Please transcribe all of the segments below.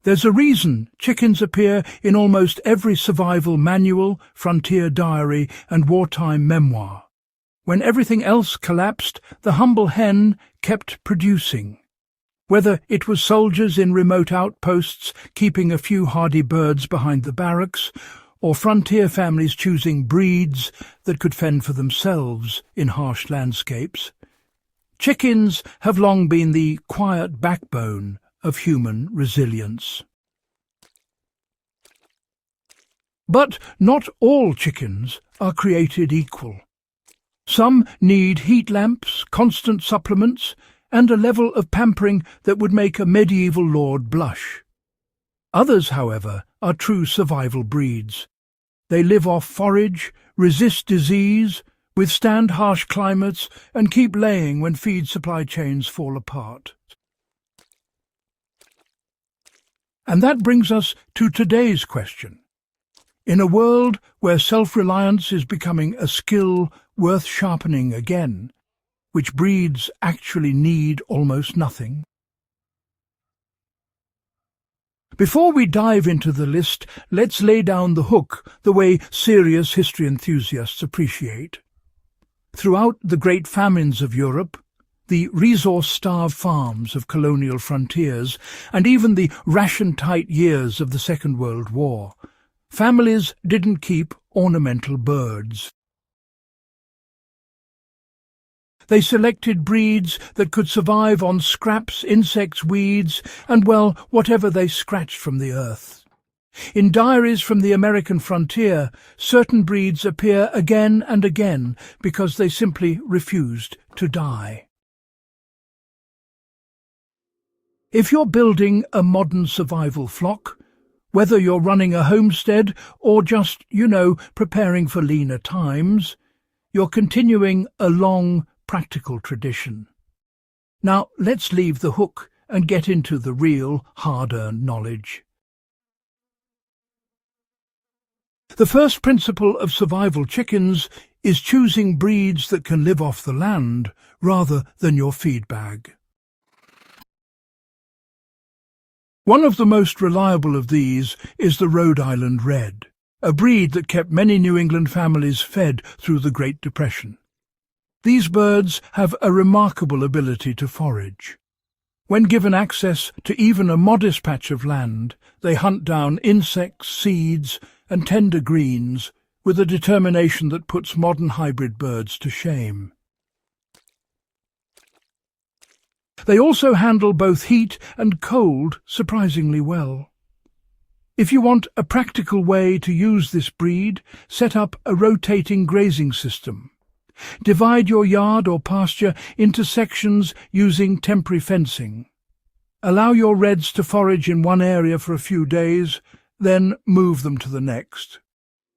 There's a reason chickens appear in almost every survival manual, frontier diary, and wartime memoir. When everything else collapsed, the humble hen kept producing. Whether it was soldiers in remote outposts keeping a few hardy birds behind the barracks, or frontier families choosing breeds that could fend for themselves in harsh landscapes, chickens have long been the quiet backbone of human resilience. But not all chickens are created equal. Some need heat lamps, constant supplements, and a level of pampering that would make a medieval lord blush. Others, however, are true survival breeds. They live off forage, resist disease, withstand harsh climates, and keep laying when feed supply chains fall apart. And that brings us to today's question. In a world where self-reliance is becoming a skill worth sharpening again, which breeds actually need almost nothing? Before we dive into the list, let's lay down the hook the way serious history enthusiasts appreciate. Throughout the great famines of Europe, the resource-starved farms of colonial frontiers, and even the ration-tight years of the Second World War, families didn't keep ornamental birds. They selected breeds that could survive on scraps, insects, weeds, and, well, whatever they scratched from the earth. In diaries from the American frontier, certain breeds appear again and again because they simply refused to die. If you're building a modern survival flock, whether you're running a homestead or just, preparing for leaner times, you're continuing a long, practical tradition. Now, let's leave the hook and get into the real, hard-earned knowledge. The first principle of survival chickens is choosing breeds that can live off the land rather than your feed bag. One of the most reliable of these is the Rhode Island Red, a breed that kept many New England families fed through the Great Depression. These birds have a remarkable ability to forage. When given access to even a modest patch of land, they hunt down insects, seeds, and tender greens with a determination that puts modern hybrid birds to shame. They also handle both heat and cold surprisingly well. If you want a practical way to use this breed, set up a rotating grazing system. Divide your yard or pasture into sections using temporary fencing. Allow your reds to forage in one area for a few days, then move them to the next.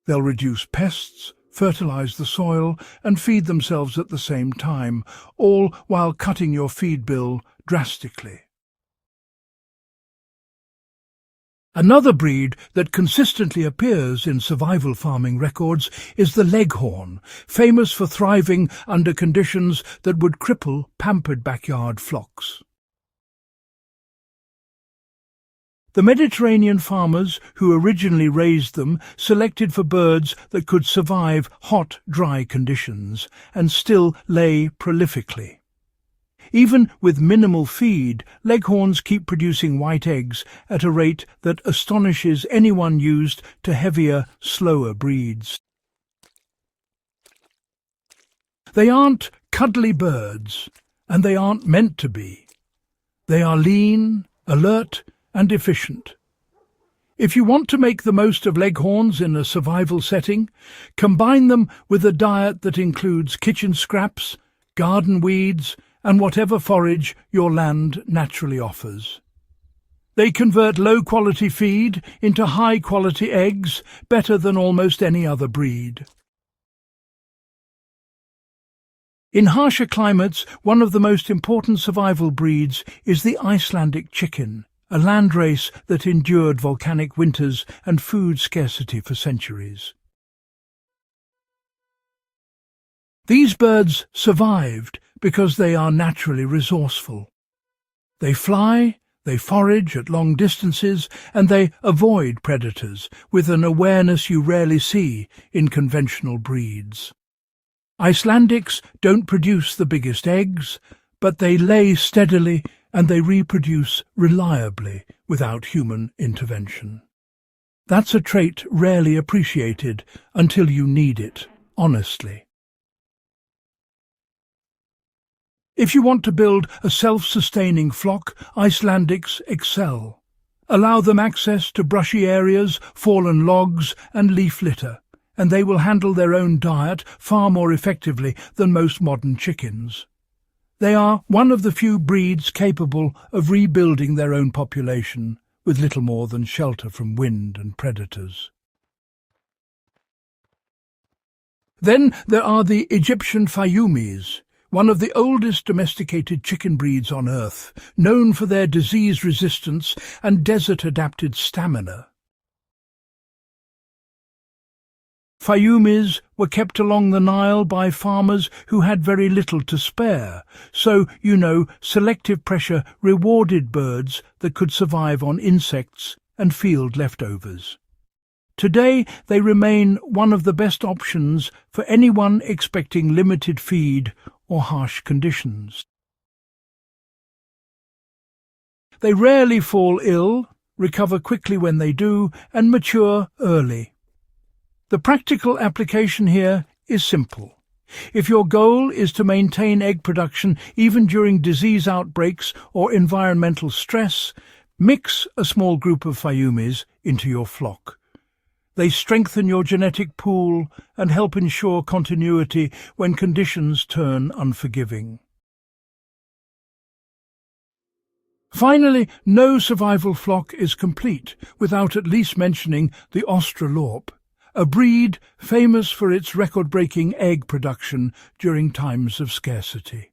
They'll reduce pests, fertilize the soil, and feed themselves at the same time, all while cutting your feed bill drastically. Another breed that consistently appears in survival farming records is the Leghorn, famous for thriving under conditions that would cripple pampered backyard flocks. The Mediterranean farmers who originally raised them selected for birds that could survive hot, dry conditions and still lay prolifically. Even with minimal feed, Leghorns keep producing white eggs at a rate that astonishes anyone used to heavier, slower breeds. They aren't cuddly birds, and they aren't meant to be. They are lean, alert, and efficient. If you want to make the most of Leghorns in a survival setting, combine them with a diet that includes kitchen scraps, garden weeds, and whatever forage your land naturally offers. They convert low-quality feed into high-quality eggs better than almost any other breed. In harsher climates, one of the most important survival breeds is the Icelandic chicken, a landrace that endured volcanic winters and food scarcity for centuries. These birds survived because they are naturally resourceful. They fly, They forage at long distances and they avoid predators with an awareness you rarely see in conventional breeds. Icelandics don't produce the biggest eggs, but they lay steadily and they reproduce reliably without human intervention. That's a trait rarely appreciated until you need it, honestly. If you want to build a self-sustaining flock, Icelandics excel. Allow them access to brushy areas, fallen logs and leaf litter, and they will handle their own diet far more effectively than most modern chickens. They are one of the few breeds capable of rebuilding their own population with little more than shelter from wind and predators. Then there are the Egyptian Fayoumis, one of the oldest domesticated chicken breeds on Earth, known for their disease resistance and desert-adapted stamina. Fayoumis were kept along the Nile by farmers who had very little to spare, so, selective pressure rewarded birds that could survive on insects and field leftovers. Today they remain one of the best options for anyone expecting limited feed or harsh conditions. They rarely fall ill, recover quickly when they do, and mature early. The practical application here is simple. If your goal is to maintain egg production even during disease outbreaks or environmental stress, mix a small group of Fayoumis into your flock. They strengthen your genetic pool and help ensure continuity when conditions turn unforgiving. Finally, no survival flock is complete without at least mentioning the Australorp, a breed famous for its record-breaking egg production during times of scarcity.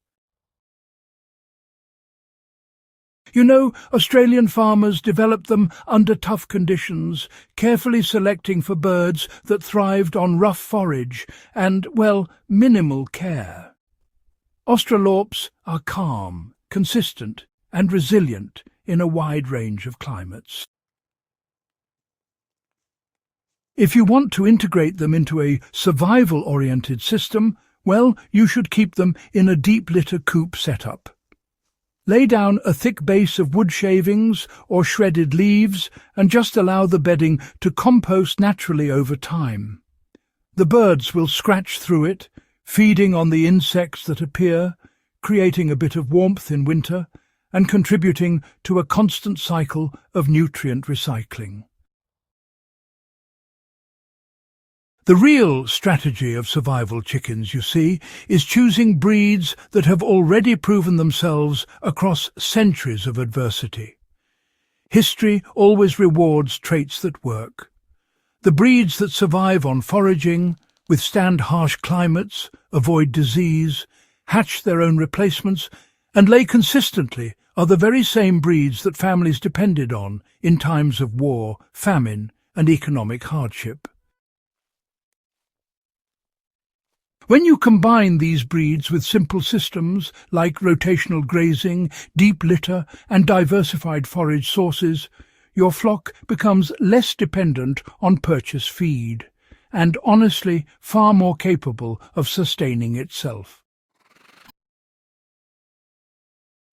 Australian farmers developed them under tough conditions, carefully selecting for birds that thrived on rough forage and, minimal care. Australorps are calm, consistent, and resilient in a wide range of climates. If you want to integrate them into a survival-oriented system, you should keep them in a deep litter coop setup. Lay down a thick base of wood shavings or shredded leaves and just allow the bedding to compost naturally over time. The birds will scratch through it, feeding on the insects that appear, creating a bit of warmth in winter, and contributing to a constant cycle of nutrient recycling. The real strategy of survival chickens, you see, is choosing breeds that have already proven themselves across centuries of adversity. History always rewards traits that work. The breeds that survive on foraging, withstand harsh climates, avoid disease, hatch their own replacements, and lay consistently are the very same breeds that families depended on in times of war, famine, and economic hardship. When you combine these breeds with simple systems like rotational grazing, deep litter, and diversified forage sources, your flock becomes less dependent on purchase feed, and honestly far more capable of sustaining itself.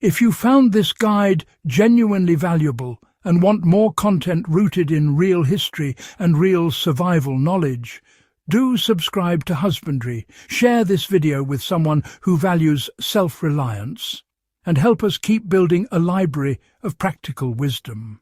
If you found this guide genuinely valuable and want more content rooted in real history and real survival knowledge, do subscribe to Husbandry, share this video with someone who values self-reliance, and help us keep building a library of practical wisdom.